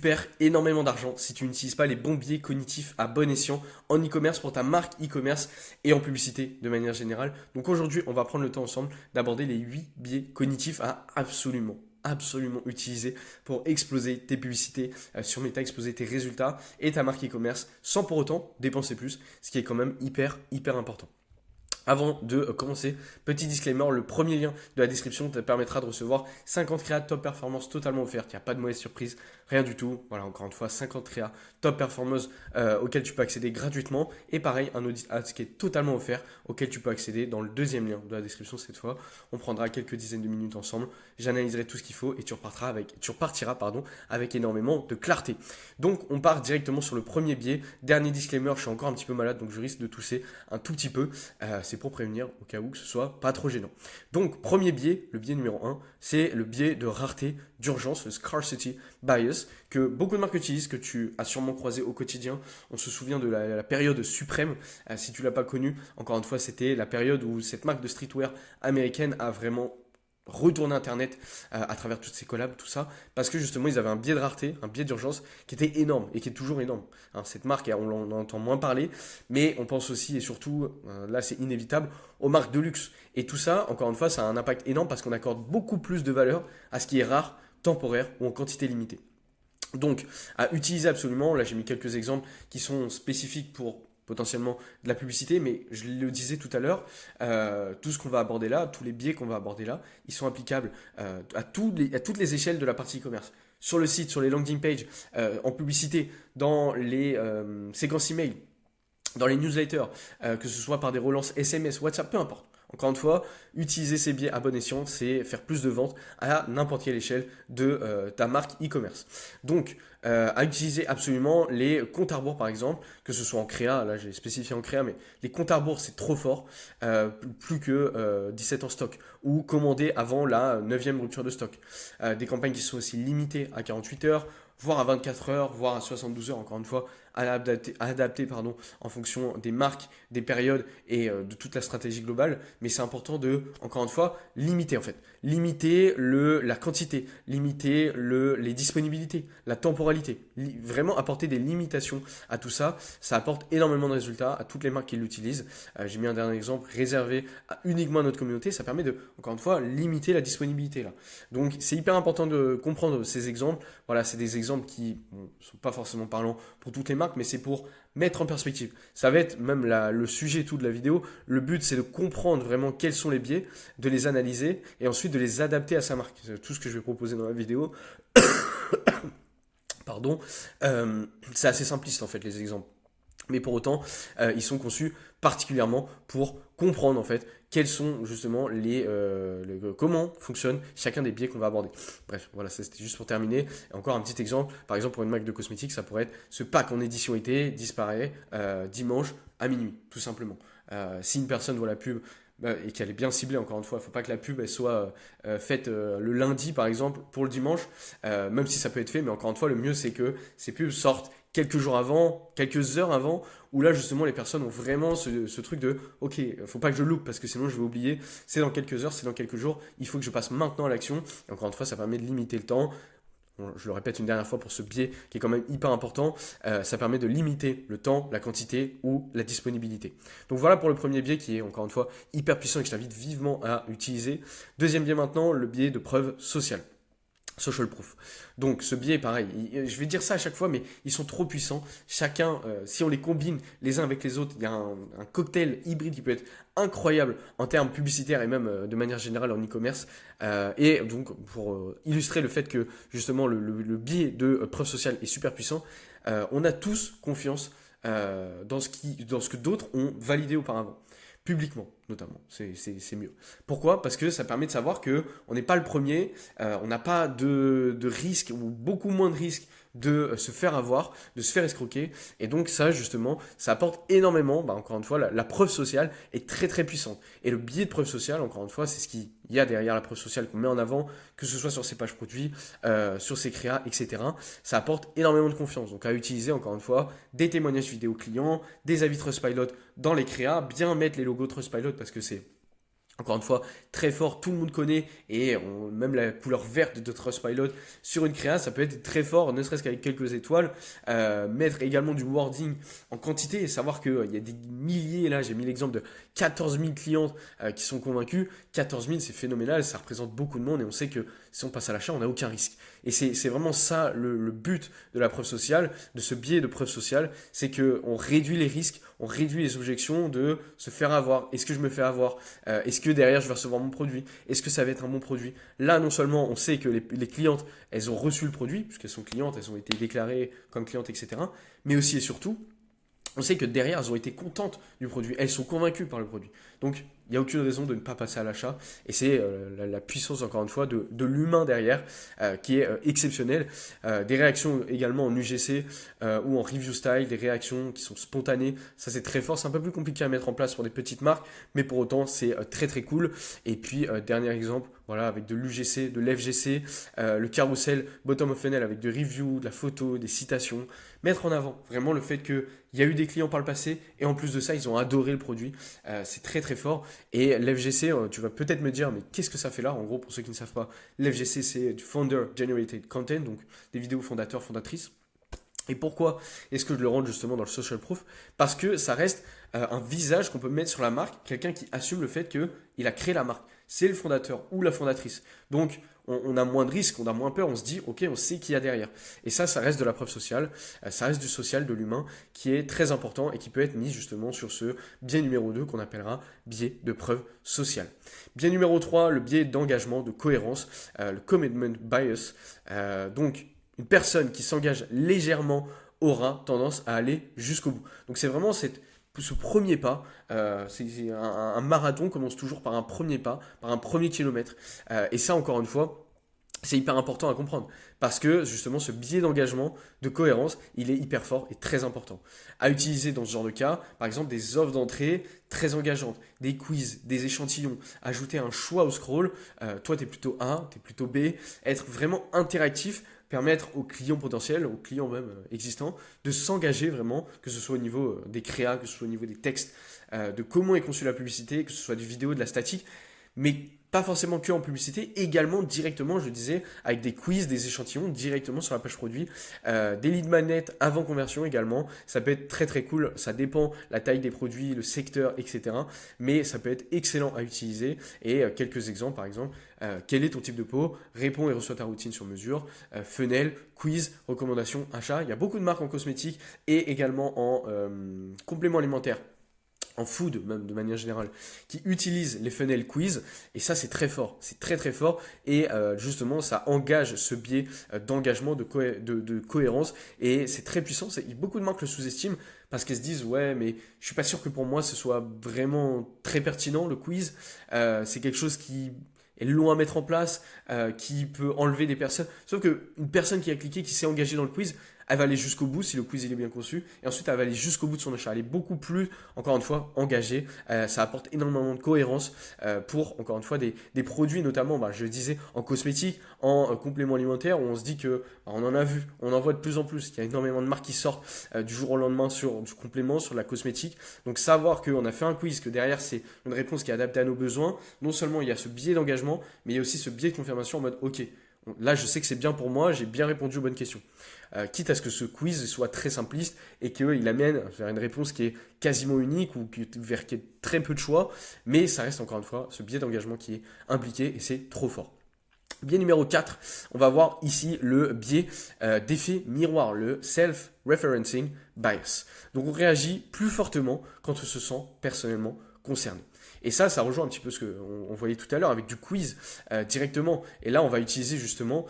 perds énormément d'argent si tu n'utilises pas les bons biais cognitifs à bon escient en e-commerce pour ta marque e-commerce et en publicité de manière générale. Donc aujourd'hui, on va prendre le temps ensemble d'aborder les 8 biais cognitifs à absolument utiliser pour exploser tes publicités sur Meta, exploser tes résultats et ta marque e-commerce sans pour autant dépenser plus, ce qui est quand même hyper important. Avant de commencer, petit disclaimer, le premier lien de la description te permettra de recevoir 50 créas top performance totalement offertes. Il n'y a pas de mauvaise surprise, rien du tout. Voilà, encore une fois, 50 créas top performance auxquels tu peux accéder gratuitement. Et pareil, un audit ads qui est totalement offert auquel tu peux accéder dans le deuxième lien de la description cette fois. On prendra quelques dizaines de minutes ensemble. J'analyserai tout ce qu'il faut et tu repartiras avec énormément de clarté. Donc, on part directement sur le premier biais. Dernier disclaimer, je suis encore un petit peu malade, donc je risque de tousser un tout petit peu. C'est pour prévenir au cas où que ce soit pas trop gênant. Donc, premier biais, le biais numéro 1, c'est le biais de rareté, d'urgence, le scarcity bias, que beaucoup de marques utilisent, que tu as sûrement croisé au quotidien. On se souvient de la période suprême. Si tu l'as pas connue, encore une fois, c'était la période où cette marque de streetwear américaine a vraiment retourner Internet à travers toutes ces collabs, tout ça, parce que justement ils avaient un biais de rareté, un biais d'urgence qui était énorme et qui est toujours énorme. Hein, cette marque, on en entend moins parler, mais on pense aussi et surtout, là c'est inévitable, aux marques de luxe. Et tout ça, encore une fois, ça a un impact énorme parce qu'on accorde beaucoup plus de valeur à ce qui est rare, temporaire ou en quantité limitée. Donc, à utiliser absolument, là j'ai mis quelques exemples qui sont spécifiques pour potentiellement de la publicité, mais je le disais tout à l'heure, tout ce qu'on va aborder là, tous les biais qu'on va aborder là, ils sont applicables à toutes les échelles de la partie e-commerce. Sur le site, sur les landing pages, en publicité, dans les séquences email, dans les newsletters, que ce soit par des relances SMS, WhatsApp, peu importe. Encore une fois, utiliser ces biais à bon escient, c'est faire plus de ventes à n'importe quelle échelle de ta marque e-commerce. Donc, à utiliser absolument les comptes à rebours par exemple, que ce soit en créa, là j'ai spécifié en créa, mais les comptes à rebours c'est trop fort, plus que 17 en stock, ou commander avant la 9e rupture de stock. Des campagnes qui sont aussi limitées à 48 heures, voire à 24 heures, voire à 72 heures, encore une fois, adapté en fonction des marques, des périodes et de toute la stratégie globale. Mais c'est important de, encore une fois, limiter en fait. Limiter la quantité, limiter les disponibilités, la temporalité. Vraiment apporter des limitations à tout ça. Ça apporte énormément de résultats à toutes les marques qui l'utilisent. J'ai mis un dernier exemple réservé uniquement à notre communauté. Ça permet de, encore une fois, limiter la disponibilité là. Donc c'est hyper important de comprendre ces exemples. Voilà, c'est des exemples qui ne sont pas forcément parlants pour toutes les marques, mais c'est pour mettre en perspective. Ça va être même le sujet tout de la vidéo. Le but, c'est de comprendre vraiment quels sont les biais, de les analyser et ensuite de les adapter à sa marque. C'est tout ce que je vais proposer dans la vidéo. Pardon. C'est assez simpliste en fait les exemples. Mais pour autant, ils sont conçus particulièrement pour comprendre en fait quels sont justement comment fonctionne chacun des biais qu'on va aborder. Bref, voilà, ça c'était juste pour terminer. Et encore un petit exemple, par exemple pour une marque de cosmétiques, ça pourrait être ce pack en édition été disparaît dimanche à minuit, tout simplement. Si une personne voit la pub et qu'elle est bien ciblée, encore une fois, il ne faut pas que la pub elle soit faite le lundi par exemple pour le dimanche, même si ça peut être fait, mais encore une fois, le mieux c'est que ces pubs sortent quelques jours avant, quelques heures avant, où là justement les personnes ont vraiment ce truc de ok, faut pas que je loupe parce que sinon je vais oublier, c'est dans quelques heures, c'est dans quelques jours, il faut que je passe maintenant à l'action. Et encore une fois, ça permet de limiter le temps. Bon, je le répète une dernière fois pour ce biais qui est quand même hyper important, ça permet de limiter le temps, la quantité ou la disponibilité. Donc voilà pour le premier biais qui est encore une fois hyper puissant et que je t'invite vivement à utiliser. Deuxième biais maintenant, le biais de preuve sociale. Social proof. Donc ce biais, pareil, je vais dire ça à chaque fois, mais ils sont trop puissants. Chacun, si on les combine les uns avec les autres, il y a un cocktail hybride qui peut être incroyable en termes publicitaires et même de manière générale en e-commerce. Et donc pour illustrer le fait que justement le biais de preuve sociale est super puissant, on a tous confiance dans ce que d'autres ont validé auparavant. Publiquement, notamment, c'est mieux. Pourquoi? Parce que ça permet de savoir que on n'est pas le premier, on n'a pas de risque ou beaucoup moins de risque de se faire avoir, de se faire escroquer. Et donc ça, justement, ça apporte énormément. Encore une fois, la preuve sociale est très puissante. Et le biais de preuve sociale, encore une fois, c'est ce qu'il y a derrière la preuve sociale qu'on met en avant, que ce soit sur ses pages produits, sur ses créas, etc. Ça apporte énormément de confiance. Donc à utiliser, encore une fois, des témoignages vidéo clients, des avis Trustpilot dans les créas, bien mettre les logos Trustpilot parce que c'est Encore une fois, très fort, tout le monde connaît, et même la couleur verte de Trustpilot sur une créa, ça peut être très fort, ne serait-ce qu'avec quelques étoiles. Mettre également du wording en quantité et savoir qu'il y a des milliers, là j'ai mis l'exemple de 14 000 clients qui sont convaincus. 14 000 c'est phénoménal, ça représente beaucoup de monde et on sait que si on passe à l'achat, on n'a aucun risque. Et c'est vraiment ça le but de la preuve sociale, de ce biais de preuve sociale, c'est qu'on réduit les risques, on réduit les objections de se faire avoir. Est-ce que je me fais avoir? Est-ce que derrière je vais recevoir mon produit? Est-ce que ça va être un bon produit? Là, non seulement on sait que les clientes, elles ont reçu le produit, puisqu'elles sont clientes, elles ont été déclarées comme clientes, etc. Mais aussi et surtout, on sait que derrière, elles ont été contentes du produit. Elles sont convaincues par le produit. Donc, il n'y a aucune raison de ne pas passer à l'achat. Et c'est la puissance, encore une fois, de l'humain derrière qui est exceptionnelle. Des réactions également en UGC ou en review style, des réactions qui sont spontanées. Ça, c'est très fort. C'est un peu plus compliqué à mettre en place pour des petites marques, mais pour autant, c'est très, très cool. Et puis, dernier exemple, voilà, avec de l'UGC, de l'FGC, le carrousel bottom of funnel avec de reviews, de la photo, des citations. Mettre en avant vraiment le fait qu'il y a eu des clients par le passé et en plus de ça, ils ont adoré le produit. C'est très très fort. Et l'FGC, tu vas peut-être me dire, mais qu'est-ce que ça fait là? En gros, pour ceux qui ne savent pas, l'FGC, c'est du Founder Generated Content, donc des vidéos fondateurs, fondatrices. Et pourquoi est-ce que je le rentre justement dans le social proof? Parce que ça reste un visage qu'on peut mettre sur la marque, quelqu'un qui assume le fait qu'il a créé la marque. C'est le fondateur ou la fondatrice. Donc, on a moins de risques, on a moins peur, on se dit, ok, on sait qui y a derrière. Et ça reste de la preuve sociale, ça reste du social, de l'humain, qui est très important et qui peut être mis justement sur ce biais numéro 2 qu'on appellera biais de preuve sociale. Biais numéro 3, le biais d'engagement, de cohérence, le commitment bias. Donc, une personne qui s'engage légèrement aura tendance à aller jusqu'au bout. Donc c'est vraiment ce premier pas, c'est un marathon commence toujours par un premier pas, par un premier kilomètre. Et ça, encore une fois, c'est hyper important à comprendre parce que justement ce biais d'engagement, de cohérence, il est hyper fort et très important. À utiliser dans ce genre de cas, par exemple des offres d'entrée très engageantes, des quiz, des échantillons, ajouter un choix au scroll, toi tu es plutôt A, tu es plutôt B, être vraiment interactif, permettre aux clients potentiels, aux clients même existants, de s'engager vraiment, que ce soit au niveau des créas, que ce soit au niveau des textes, de comment est conçue la publicité, que ce soit du vidéo, de la statique, mais pas forcément que en publicité, également directement, je disais, avec des quiz, des échantillons directement sur la page produit, des lead magnets avant conversion également, ça peut être très très cool, ça dépend la taille des produits, le secteur, etc. Mais ça peut être excellent à utiliser et quelques exemples par exemple, quel est ton type de peau, réponds et reçois ta routine sur mesure, funnel, quiz, recommandations, achat, il y a beaucoup de marques en cosmétique et également en compléments alimentaires en food même de manière générale, qui utilisent les funnels quiz, et ça c'est très fort, c'est très très fort, et justement ça engage ce biais d'engagement, de cohérence, et c'est très puissant, beaucoup de marques le sous-estiment, parce qu'elles se disent ouais mais je suis pas sûr que pour moi ce soit vraiment très pertinent le quiz, c'est quelque chose qui est long à mettre en place, qui peut enlever des personnes, sauf qu'une personne qui a cliqué, qui s'est engagée dans le quiz, elle va aller jusqu'au bout si le quiz il est bien conçu, et ensuite elle va aller jusqu'au bout de son achat. Elle est beaucoup plus, encore une fois, engagée. Ça apporte énormément de cohérence pour, encore une fois, des produits, notamment, je le disais, en cosmétique, en complément alimentaire, où on se dit que, on en a vu, on en voit de plus en plus. Il y a énormément de marques qui sortent du jour au lendemain sur du complément, sur la cosmétique. Donc savoir qu'on a fait un quiz, que derrière c'est une réponse qui est adaptée à nos besoins, non seulement il y a ce biais d'engagement, mais il y a aussi ce biais de confirmation en mode ok. Là, je sais que c'est bien pour moi, j'ai bien répondu aux bonnes questions. Quitte à ce que ce quiz soit très simpliste et qu'il amène vers une réponse qui est quasiment unique ou vers qui est très peu de choix, mais ça reste encore une fois ce biais d'engagement qui est impliqué et c'est trop fort. Biais numéro 4, on va voir ici le biais d'effet miroir, le self-referencing bias. Donc on réagit plus fortement quand on se sent personnellement concerné. Et ça rejoint un petit peu ce qu'on voyait tout à l'heure avec du quiz directement. Et là, on va utiliser justement,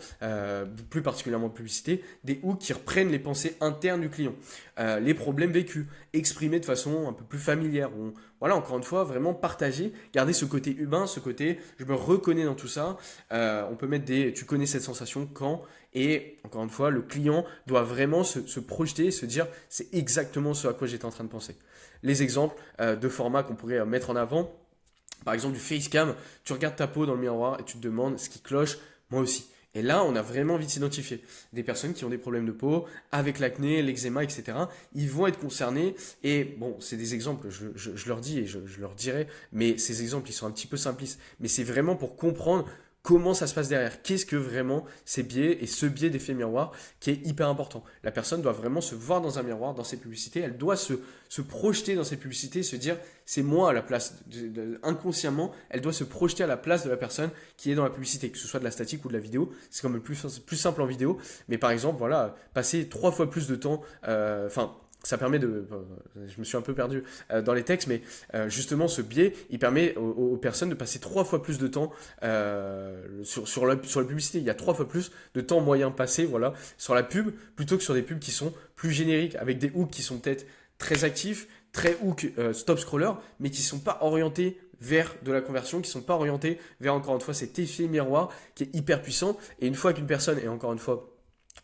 plus particulièrement de publicité, des hooks qui reprennent les pensées internes du client, les problèmes vécus, exprimés de façon un peu plus familière. Voilà, encore une fois, vraiment partager, garder ce côté humain, ce côté je me reconnais dans tout ça. On peut mettre tu connais cette sensation quand. Et encore une fois, le client doit vraiment se projeter, se dire c'est exactement ce à quoi j'étais en train de penser. Les exemples de formats qu'on pourrait mettre en avant, par exemple du facecam, tu regardes ta peau dans le miroir et tu te demandes ce qui cloche, moi aussi. Et là, on a vraiment vite identifié des personnes qui ont des problèmes de peau, avec l'acné, l'eczéma, etc. Ils vont être concernés. Et bon, c'est des exemples, je leur dis et je leur dirai, mais ces exemples, ils sont un petit peu simplistes. Mais c'est vraiment pour comprendre comment ça se passe derrière. Qu'est-ce que vraiment ces biais et ce biais d'effet miroir qui est hyper important. La personne doit vraiment se voir dans un miroir, dans ses publicités. Elle doit se projeter dans ses publicités, se dire c'est moi à la place. Inconsciemment, elle doit se projeter à la place de la personne qui est dans la publicité, que ce soit de la statique ou de la vidéo. C'est quand même plus simple en vidéo. Mais par exemple, voilà, passer 3 fois plus de temps, ça permet je me suis un peu perdu dans les textes, mais justement ce biais, il permet aux personnes de passer 3 fois plus de temps sur la publicité. Il y a 3 fois plus de temps moyen passé, voilà, sur la pub, plutôt que sur des pubs qui sont plus génériques, avec des hooks qui sont peut-être très actifs, très hook stop scroller, mais qui ne sont pas orientés vers de la conversion, qui ne sont pas orientés vers, encore une fois, cet effet miroir qui est hyper puissant. Et une fois qu'une personne est, encore une fois,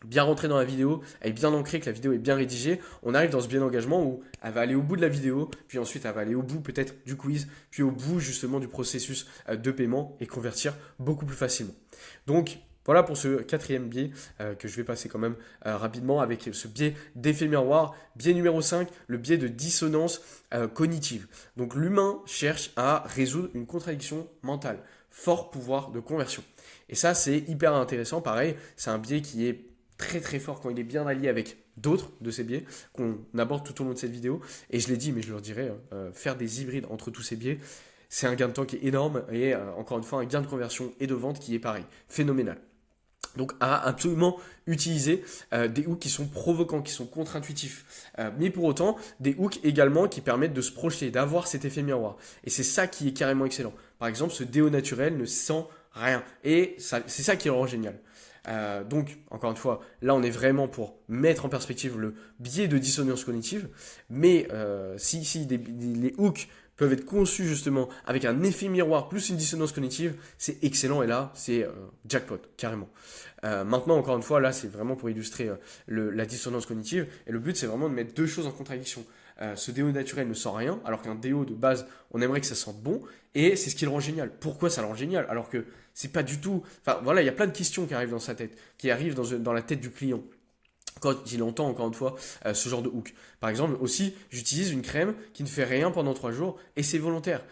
bien rentrée dans la vidéo, elle est bien ancrée, que la vidéo est bien rédigée, on arrive dans ce biais d'engagement où elle va aller au bout de la vidéo, puis ensuite elle va aller au bout peut-être du quiz, puis au bout justement du processus de paiement et convertir beaucoup plus facilement. Donc voilà pour ce 4e biais que je vais passer quand même rapidement avec ce biais d'effet miroir. Biais numéro 5, le biais de dissonance cognitive. Donc l'humain cherche à résoudre une contradiction mentale, fort pouvoir de conversion. Et ça c'est hyper intéressant, pareil, c'est un biais qui est très très fort quand il est bien allié avec d'autres de ces biais qu'on aborde tout au long de cette vidéo. Et je l'ai dit, mais je le redirai, faire des hybrides entre tous ces biais, c'est un gain de temps qui est énorme et encore une fois un gain de conversion et de vente qui est pareil, phénoménal. Donc à absolument utiliser des hooks qui sont provocants, qui sont contre-intuitifs. Mais pour autant, des hooks également qui permettent de se projeter, d'avoir cet effet miroir. Et c'est ça qui est carrément excellent. Par exemple, ce déo naturel ne sent rien. Et c'est ça qui le rend génial. Donc, encore une fois, là on est vraiment pour mettre en perspective le biais de dissonance cognitive, mais si les hooks peuvent être conçus justement avec un effet miroir plus une dissonance cognitive, c'est excellent et là c'est jackpot, carrément. Maintenant, encore une fois, là c'est vraiment pour illustrer la dissonance cognitive et le but c'est vraiment de mettre deux choses en contradiction. Ce déo naturel ne sent rien, alors qu'un déo de base, on aimerait que ça sente bon, et c'est ce qui le rend génial. Pourquoi ça le rend génial? Alors que c'est pas du tout. Enfin voilà, il y a plein de questions qui arrivent dans sa tête, qui arrivent dans la tête du client quand il entend encore une fois ce genre de hook. Par exemple, aussi, j'utilise une crème qui ne fait rien pendant 3 jours et c'est volontaire.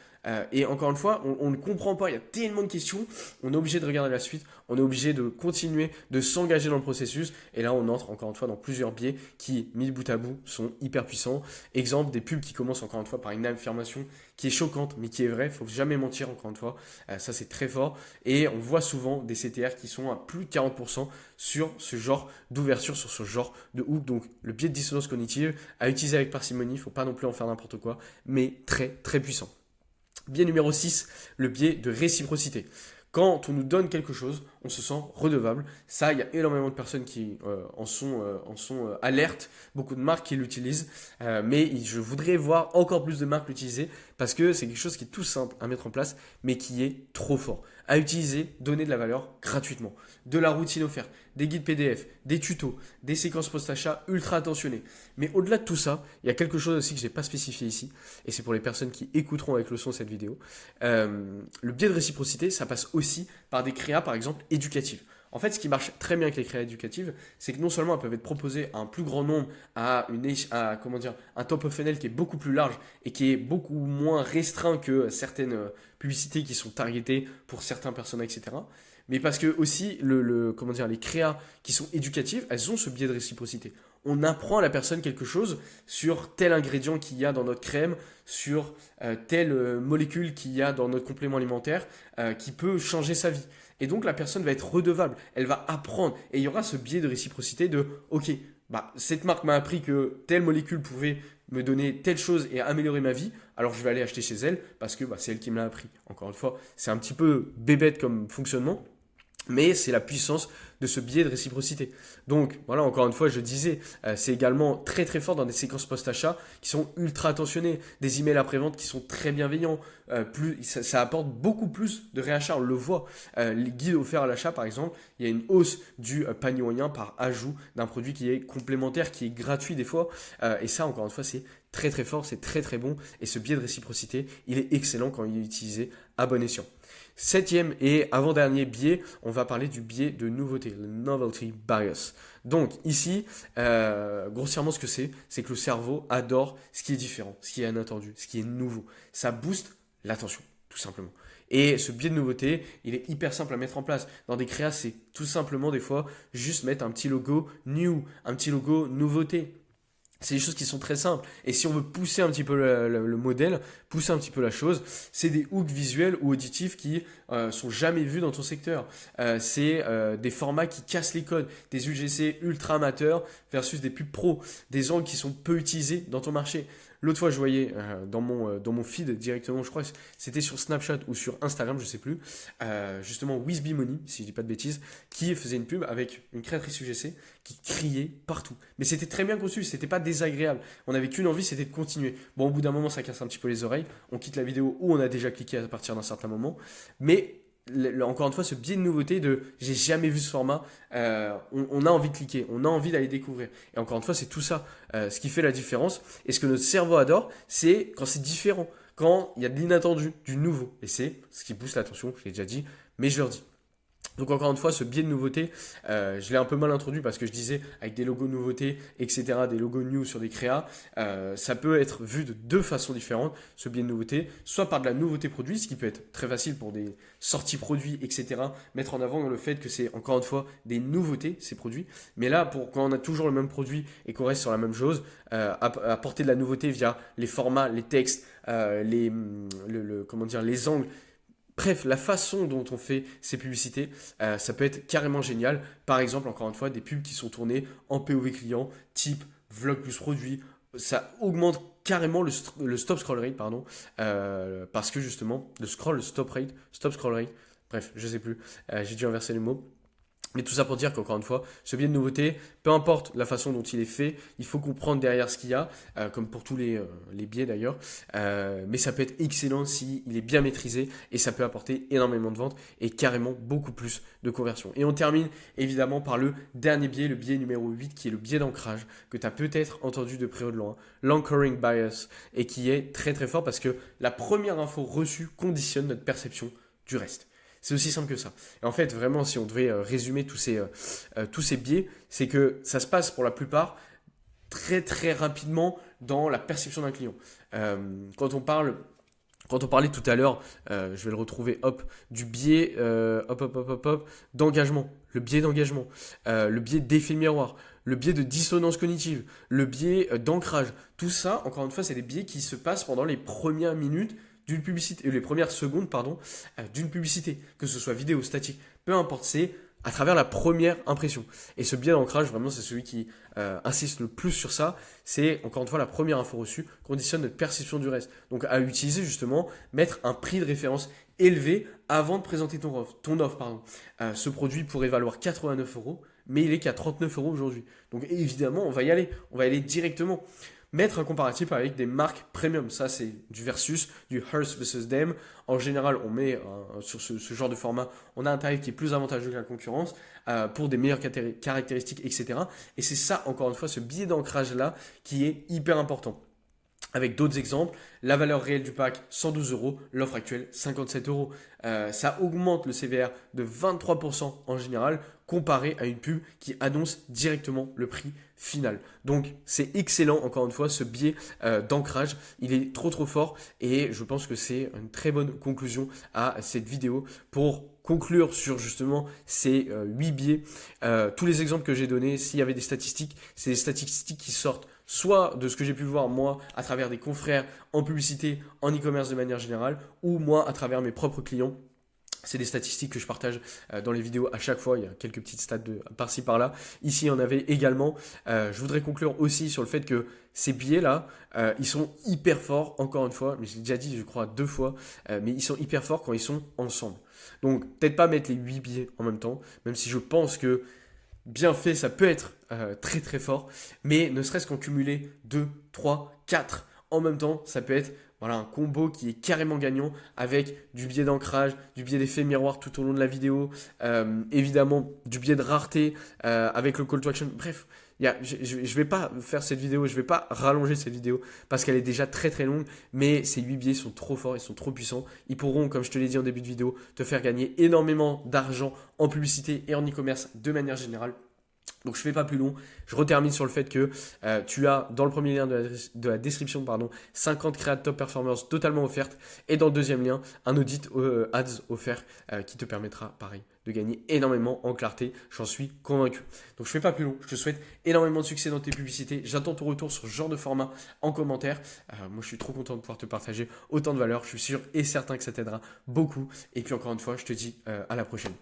Et encore une fois, on ne comprend pas, il y a tellement de questions, on est obligé de regarder la suite, on est obligé de continuer, de s'engager dans le processus, et là on entre encore une fois dans plusieurs biais qui, mis bout à bout, sont hyper puissants. Exemple, des pubs qui commencent encore une fois par une affirmation qui est choquante, mais qui est vraie, il ne faut jamais mentir encore une fois, ça c'est très fort, et on voit souvent des CTR qui sont à plus de 40% sur ce genre d'ouverture, sur ce genre de hook, donc le biais de dissonance cognitive à utiliser avec parcimonie, il ne faut pas non plus en faire n'importe quoi, mais très très puissant. Biais numéro 6, le biais de réciprocité. Quand on nous donne quelque chose, on se sent redevable. Ça, il y a énormément de personnes qui en sont alertes, beaucoup de marques qui l'utilisent, mais je voudrais voir encore plus de marques l'utiliser parce que c'est quelque chose qui est tout simple à mettre en place, mais qui est trop fort. À utiliser, donner de la valeur gratuitement, de la routine offerte, des guides PDF, des tutos, des séquences post-achat ultra attentionnées. Mais au-delà de tout ça, il y a quelque chose aussi que je n'ai pas spécifié ici, et c'est pour les personnes qui écouteront avec le son cette vidéo. Le biais de réciprocité, ça passe aussi par des créas, par exemple, éducatives. En fait, ce qui marche très bien avec les créas éducatives, c'est que non seulement elles peuvent être proposées à un plus grand nombre, à un top of funnel qui est beaucoup plus large et qui est beaucoup moins restreint que certaines publicités qui sont targetées pour certains personas, etc. Mais parce que aussi, les créas qui sont éducatives, elles ont ce biais de réciprocité. On apprend à la personne quelque chose sur tel ingrédient qu'il y a dans notre crème, sur telle molécule qu'il y a dans notre complément alimentaire, qui peut changer sa vie. Et donc la personne va être redevable, elle va apprendre. Et il y aura ce biais de réciprocité de « Ok, cette marque m'a appris que telle molécule pouvait me donner telle chose et améliorer ma vie, alors je vais aller acheter chez elle parce que c'est elle qui me l'a appris. » Encore une fois, c'est un petit peu bébête comme fonctionnement, mais c'est la puissance de ce biais de réciprocité. Donc voilà, encore une fois, je disais, c'est également très très fort dans des séquences post-achat qui sont ultra attentionnées, des emails après-vente qui sont très bienveillants, ça apporte beaucoup plus de réachat, on le voit. Les guides offerts à l'achat, par exemple, il y a une hausse du panier moyen par ajout d'un produit qui est complémentaire, qui est gratuit des fois, et ça, encore une fois, c'est très très fort, c'est très très bon, et ce biais de réciprocité, il est excellent quand il est utilisé à bon escient. Septième et avant-dernier biais, on va parler du biais de nouveauté, le novelty bias. Donc ici, grossièrement ce que c'est que le cerveau adore ce qui est différent, ce qui est inattendu, ce qui est nouveau. Ça booste l'attention, tout simplement. Et ce biais de nouveauté, il est hyper simple à mettre en place. Dans des créas, c'est tout simplement des fois juste mettre un petit logo new, un petit logo nouveauté. C'est des choses qui sont très simples. Et si on veut pousser un petit peu le modèle, pousser un petit peu la chose, c'est des hooks visuels ou auditifs qui sont jamais vus dans ton secteur. C'est des formats qui cassent les codes, des UGC ultra amateurs versus des pubs pro, des angles qui sont peu utilisés dans ton marché. L'autre fois, je voyais dans mon feed directement, je crois que c'était sur Snapchat ou sur Instagram, je sais plus, justement Wizby Money, si je dis pas de bêtises, qui faisait une pub avec une créatrice UGC qui criait partout. Mais c'était très bien conçu, c'était pas désagréable. On n'avait qu'une envie, c'était de continuer. Bon, au bout d'un moment, ça casse un petit peu les oreilles. On quitte la vidéo où on a déjà cliqué à partir d'un certain moment. Mais encore une fois, ce biais de nouveauté de j'ai jamais vu ce format, on a envie de cliquer, on a envie d'aller découvrir. Et encore une fois, c'est tout ça ce qui fait la différence. Et ce que notre cerveau adore, c'est quand c'est différent, quand il y a de l'inattendu, du nouveau. Et c'est ce qui pousse l'attention, je l'ai déjà dit, mais je le redis. Donc encore une fois, ce biais de nouveauté, je l'ai un peu mal introduit parce que je disais avec des logos nouveautés, etc., des logos new sur des créas, ça peut être vu de deux façons différentes, ce biais de nouveauté, soit par de la nouveauté produit, ce qui peut être très facile pour des sorties produits, etc., mettre en avant le fait que c'est encore une fois des nouveautés, ces produits, mais là, quand on a toujours le même produit et qu'on reste sur la même chose, apporter de la nouveauté via les formats, les textes, comment dire, les angles. Bref, la façon dont on fait ces publicités, ça peut être carrément génial. Par exemple, encore une fois, des pubs qui sont tournées en POV client, type vlog plus produit. Ça augmente carrément le stop scroll rate, pardon, parce que justement, le stop scroll rate, bref, je sais plus, j'ai dû inverser les mots. Mais tout ça pour dire qu'encore une fois, ce biais de nouveauté, peu importe la façon dont il est fait, il faut comprendre derrière ce qu'il y a, comme pour tous les biais d'ailleurs. Mais ça peut être excellent s'il est bien maîtrisé et ça peut apporter énormément de ventes et carrément beaucoup plus de conversion. Et on termine évidemment par le dernier biais, le biais numéro 8, qui est le biais d'ancrage, que tu as peut-être entendu de près ou de loin, l'anchoring bias, et qui est très très fort parce que la première info reçue conditionne notre perception du reste. C'est aussi simple que ça. Et en fait, vraiment, si on devait résumer tous ces biais, c'est que ça se passe pour la plupart très très rapidement dans la perception d'un client. Quand on parlait tout à l'heure, je vais le retrouver, du biais d'engagement, le biais d'engagement, le biais d'effet miroir, le biais de dissonance cognitive, le biais d'ancrage. Tout ça, encore une fois, c'est des biais qui se passent pendant les premières minutes d'une publicité, les premières secondes, pardon, d'une publicité, que ce soit vidéo, statique, peu importe, c'est à travers la première impression. Et ce biais d'ancrage, vraiment, c'est celui qui insiste le plus sur ça. C'est, encore une fois, la première info reçue conditionne notre perception du reste. Donc, à utiliser, justement, mettre un prix de référence élevé avant de présenter ton offre. Ce produit pourrait valoir 89 euros, mais il est qu'à 39 euros aujourd'hui. Donc, évidemment, on va y aller directement. Mettre un comparatif avec des marques premium, ça c'est du versus, du Hearst versus Them. En général, on met sur ce genre de format, on a un tarif qui est plus avantageux que la concurrence pour des meilleures caractéristiques, etc. Et c'est ça, encore une fois, ce biais d'ancrage-là qui est hyper important. Avec d'autres exemples, la valeur réelle du pack 112 euros, l'offre actuelle 57 euros. Ça augmente le CVR de 23% en général comparé à une pub qui annonce directement le prix final. Donc c'est excellent, encore une fois, ce biais d'ancrage. Il est trop fort et je pense que c'est une très bonne conclusion à cette vidéo pour conclure sur justement ces 8 biais. Tous les exemples que j'ai donnés, s'il y avait des statistiques, c'est des statistiques qui sortent soit de ce que j'ai pu voir moi à travers des confrères en publicité, en e-commerce de manière générale, ou moi à travers mes propres clients. C'est des statistiques que je partage dans les vidéos à chaque fois. Il y a quelques petites stats par-ci par-là. Ici, il y en avait également. Je voudrais conclure aussi sur le fait que ces biais-là, ils sont hyper forts, encore une fois, mais je l'ai déjà dit, je crois, 2 fois, mais ils sont hyper forts quand ils sont ensemble. Donc, peut-être pas mettre les 8 biais en même temps, même si je pense que bien fait, ça peut être très fort, mais ne serait-ce qu'en cumuler 2, 3, 4 en même temps, ça peut être un combo qui est carrément gagnant avec du biais d'ancrage, du biais d'effet miroir tout au long de la vidéo, évidemment du biais de rareté avec le call to action. Bref, Je vais pas faire cette vidéo, je vais pas rallonger cette vidéo parce qu'elle est déjà très très longue, mais ces 8 biais sont trop forts, ils sont trop puissants. Ils pourront, comme je te l'ai dit en début de vidéo, te faire gagner énormément d'argent en publicité et en e-commerce de manière générale. Donc je fais pas plus long, je retermine sur le fait que tu as dans le premier lien de la description 50 créas top performance totalement offertes et dans le deuxième lien un audit ads offert qui te permettra pareil de gagner énormément en clarté, j'en suis convaincu. Donc je fais pas plus long, je te souhaite énormément de succès dans tes publicités, j'attends ton retour sur ce genre de format en commentaire. Moi je suis trop content de pouvoir te partager autant de valeur, je suis sûr et certain que ça t'aidera beaucoup et puis encore une fois je te dis à la prochaine.